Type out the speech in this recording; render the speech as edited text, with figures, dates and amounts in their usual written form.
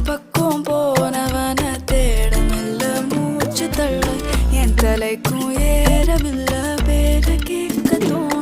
பக்கம் போனவன தேடமில்ல மூச்சு தள்ள என் தலைக்கும் ஏறமில்ல பேர கேட்க தோண